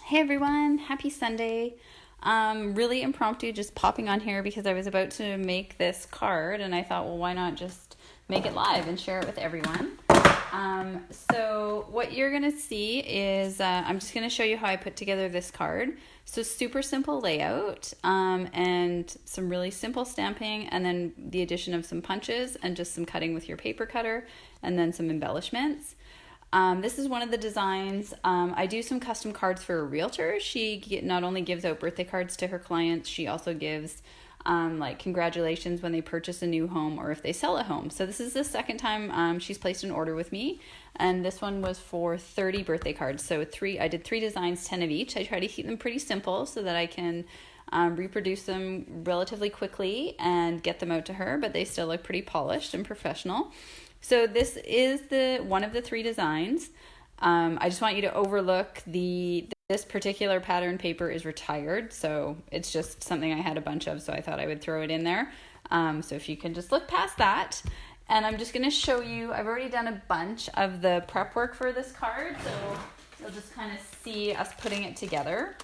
Hey everyone, happy Sunday. Really impromptu, just popping on here because I was about to make this card and I thought, well, why not just make it live and share it with everyone? So what you're going to see is I'm just going to show you how I put together this card. So super simple layout and some really simple stamping, and then the addition of some punches and just some cutting with your paper cutter, and then some embellishments. This is one of the designs. I do some custom cards for a realtor. She not only gives out birthday cards to her clients, she also gives like congratulations when they purchase a new home or if they sell a home. So this is the second time she's placed an order with me, and this one was for 30 birthday cards. So I did 3 designs, 10 of each. I try to keep them pretty simple so that I can reproduce them relatively quickly and get them out to her, but they still look pretty polished and professional. So this is one of the 3 designs. I just want you to overlook this particular pattern paper is retired, so it's just something I had a bunch of, so I thought I would throw it in there. So if you can just look past that, and I'm just going to show you, I've already done a bunch of the prep work for this card, so you'll just kind of see us putting it together,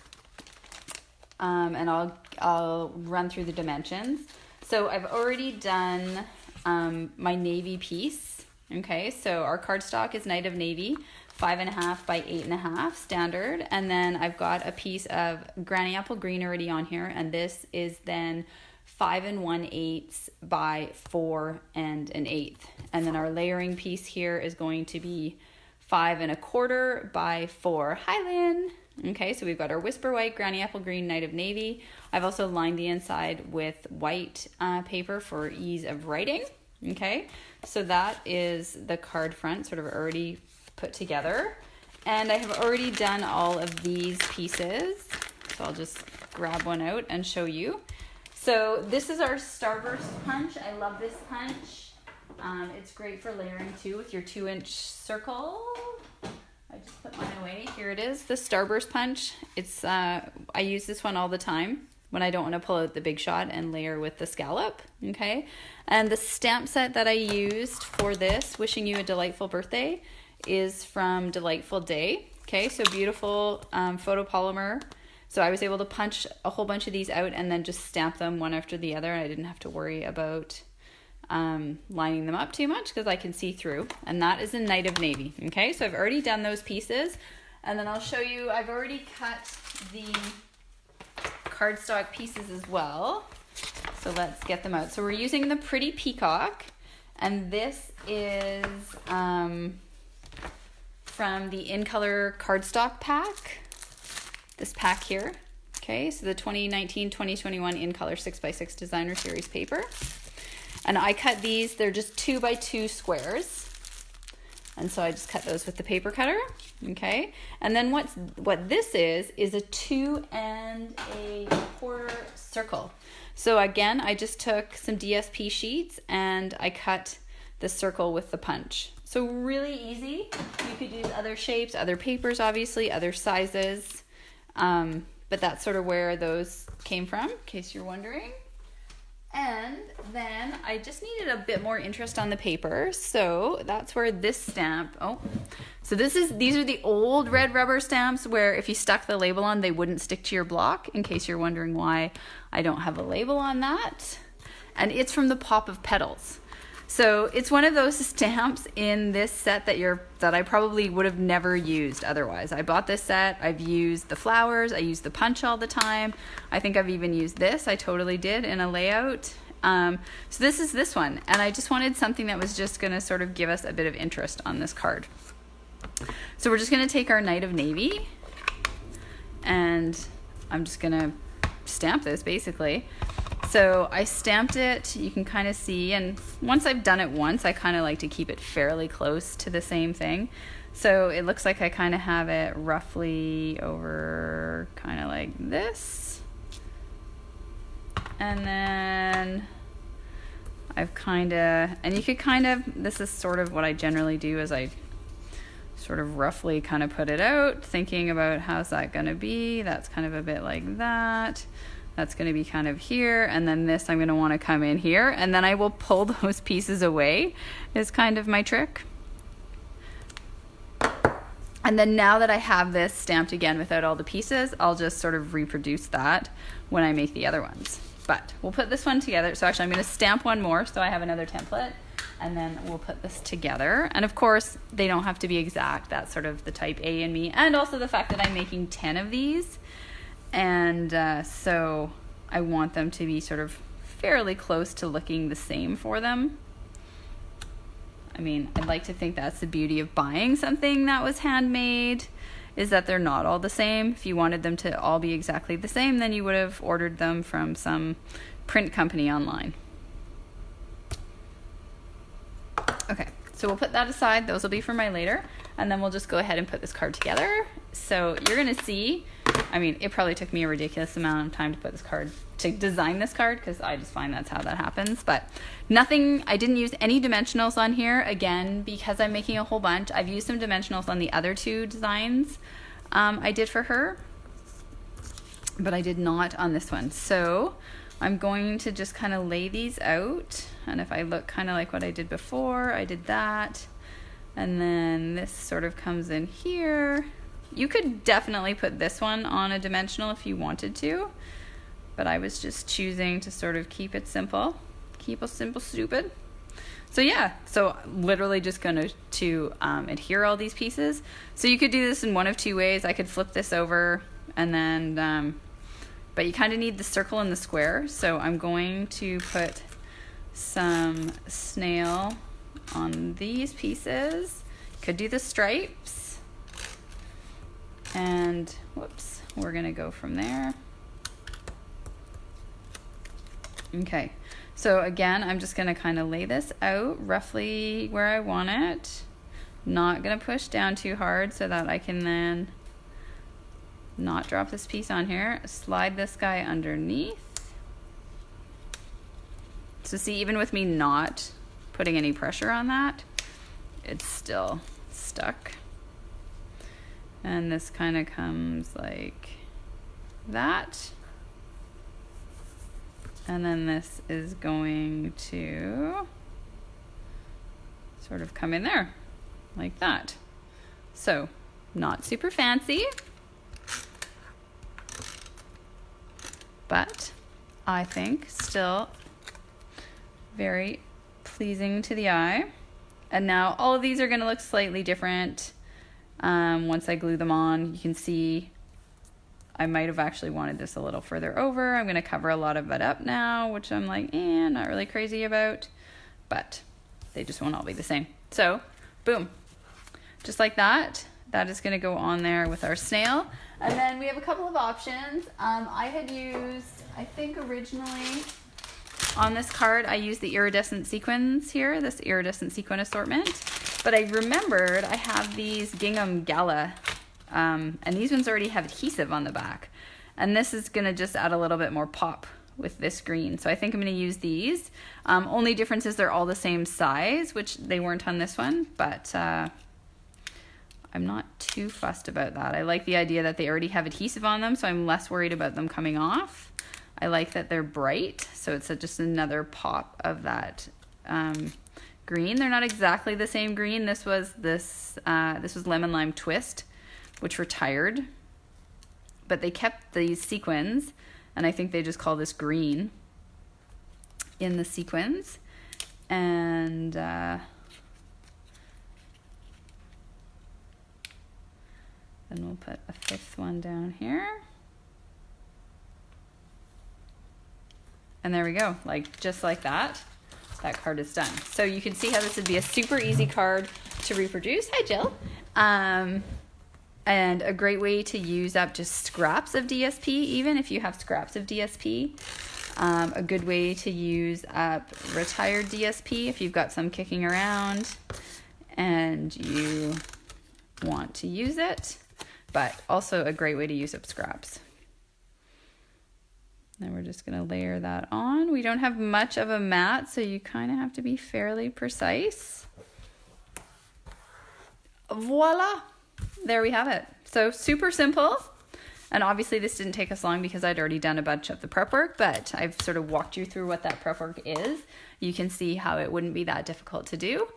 and I'll run through the dimensions. So I've already done my navy piece. Okay, so our cardstock is Night of Navy, 5.5 by 8.5 standard, and then I've got a piece of Granny Apple Green already on here, and this is then 5 1/8 by 4 1/8, and then our layering piece here is going to be 5 1/4 by 4. Hi, Lynn. Okay, so we've got our Whisper White, Granny Apple Green, Night of Navy. I've also lined the inside with white paper for ease of writing. Okay, so that is the card front, sort of already put together. And I have already done all of these pieces. So I'll just grab one out and show you. So this is our starburst punch. I love this punch. It's great for layering too with your 2-inch circle. I just put mine away. Here it is, the starburst punch. I use this one all the time when I don't want to pull out the big shot and layer with the scallop, okay? And the stamp set that I used for this, Wishing You a Delightful Birthday, is from Delightful Day, okay? So beautiful photopolymer. So I was able to punch a whole bunch of these out and then just stamp them one after the other. I didn't have to worry about lining them up too much because I can see through. And that is in Night of Navy, okay? So I've already done those pieces. And then I'll show you, I've already cut the cardstock pieces as well. So let's get them out. So we're using the Pretty Peacock, and this is from the In Color cardstock pack. This pack here. Okay, so the 2019-2021 In Color 6x6 Designer Series paper. And I cut these, they're just 2 by 2 squares. And so I just cut those with the paper cutter, okay? And then what this is a 2 1/4 circle. So again, I just took some DSP sheets and I cut the circle with the punch. So really easy. You could use other shapes, other papers, obviously, other sizes. But that's sort of where those came from, in case you're wondering. And then I just needed a bit more interest on the paper, so that's where this stamp, so these are the old red rubber stamps where if you stuck the label on, they wouldn't stick to your block, in case you're wondering why I don't have a label on that. And it's from the Pop of Petals. So it's one of those stamps in this set that I probably would have never used otherwise. I bought this set, I've used the flowers, I use the punch all the time. I think I've even used this, I totally did, in a layout. So this is this one, and I just wanted something that was just gonna sort of give us a bit of interest on this card. So we're just gonna take our Night of Navy, and I'm just gonna stamp this basically. So I stamped it, you can kind of see, and once I've done it once, I kind of like to keep it fairly close to the same thing. So it looks like I kind of have it roughly over kind of like this. And then I've kind of, and you could kind of, this is sort of what I generally do is I sort of roughly kind of put it out, thinking about how's that going to be. That's kind of a bit like that. That's going to be kind of here, and then this I'm going to want to come in here, and then I will pull those pieces away is kind of my trick. And then now that I have this stamped again without all the pieces, I'll just sort of reproduce that when I make the other ones. But we'll put this one together. So actually I'm going to stamp one more so I have another template, and then we'll put this together. And of course they don't have to be exact. That's sort of the type A in me, and also the fact that I'm making 10 of these, and so I want them to be sort of fairly close to looking the same for them. I mean, I'd like to think that's the beauty of buying something that was handmade, is that they're not all the same. If you wanted them to all be exactly the same, then you would have ordered them from some print company online. Okay, so we'll put that aside. Those will be for my later. And then we'll just go ahead and put this card together. So you're going to see, I mean, it probably took me a ridiculous amount of time to put this card, to design this card, because I just find that's how that happens. But nothing, I didn't use any dimensionals on here. Again, because I'm making a whole bunch. I've used some dimensionals on the other two designs I did for her, but I did not on this one. So I'm going to just kind of lay these out. And if I look kind of like what I did before, I did that. And then this sort of comes in here. You could definitely put this one on a dimensional if you wanted to, but I was just choosing to sort of keep it simple. Keep it simple, stupid. So yeah, so literally just going to adhere all these pieces. So you could do this in one of two ways. I could flip this over and then, but you kind of need the circle and the square. So I'm going to put some snail on these pieces. Could do the stripes, and whoops, we're gonna go from there. Okay, so again, I'm just gonna kind of lay this out roughly where I want it. Not gonna push down too hard so that I can then not drop this piece on here. Slide this guy underneath. So see, even with me not putting any pressure on that, it's still stuck. And this kind of comes like that. And then this is going to sort of come in there like that. So not super fancy, but I think still very pleasing to the eye. And now all of these are going to look slightly different once I glue them on. You can see I might have actually wanted this a little further over. I'm going to cover a lot of it up now, which I'm like, not really crazy about, but they just won't all be the same. So boom, just like that. That is going to go on there with our snail. And then we have a couple of options. I had used, I think originally on this card, I used the iridescent sequins here, this iridescent sequin assortment. But I remembered I have these gingham gala, and these ones already have adhesive on the back. And this is going to just add a little bit more pop with this green. So I think I'm going to use these. Only difference is they're all the same size, which they weren't on this one, but I'm not too fussed about that. I like the idea that they already have adhesive on them, so I'm less worried about them coming off. I like that they're bright, so it's just another pop of that green. They're not exactly the same green. This was Lemon Lime Twist, which retired, but they kept these sequins, and I think they just call this green in the sequins. And then we'll put a fifth one down here. And there we go, like just like that. That card is done. So you can see how this would be a super easy card to reproduce. Hi, Jill. And a great way to use up just scraps of DSP, even if you have scraps of DSP. A good way to use up retired DSP if you've got some kicking around and you want to use it, but also a great way to use up scraps. Then we're just going to layer that on. We don't have much of a mat, so you kind of have to be fairly precise. Voila! There we have it. So super simple. And obviously this didn't take us long because I'd already done a bunch of the prep work, but I've sort of walked you through what that prep work is. You can see how it wouldn't be that difficult to do.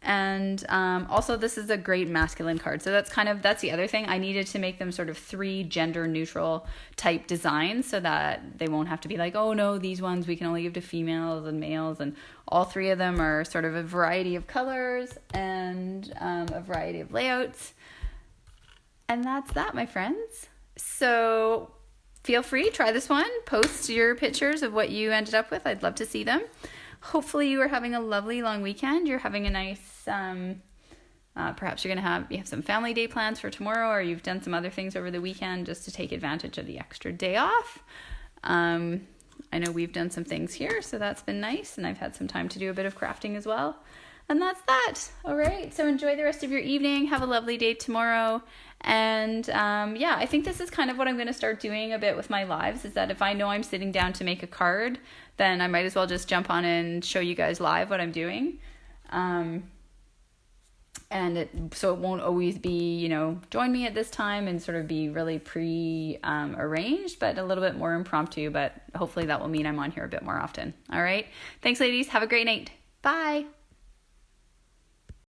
And also this is a great masculine card. So that's the other thing. I needed to make them sort of 3 gender neutral type designs so that they won't have to be like, oh no, these ones we can only give to females and males. And all 3 of them are sort of a variety of colors and a variety of layouts. And that's that, my friends. So feel free, try this one. Post your pictures of what you ended up with. I'd love to see them. Hopefully you are having a lovely long weekend. You're having a nice, perhaps you have some family day plans for tomorrow, or you've done some other things over the weekend just to take advantage of the extra day off. I know we've done some things here, so that's been nice. And I've had some time to do a bit of crafting as well. And that's that. All right. So enjoy the rest of your evening. Have a lovely day tomorrow. And yeah, I think this is kind of what I'm going to start doing a bit with my lives, is that if I know I'm sitting down to make a card, then I might as well just jump on and show you guys live what I'm doing. So it won't always be, join me at this time and sort of be really arranged, but a little bit more impromptu. But hopefully that will mean I'm on here a bit more often. All right. Thanks, ladies. Have a great night. Bye.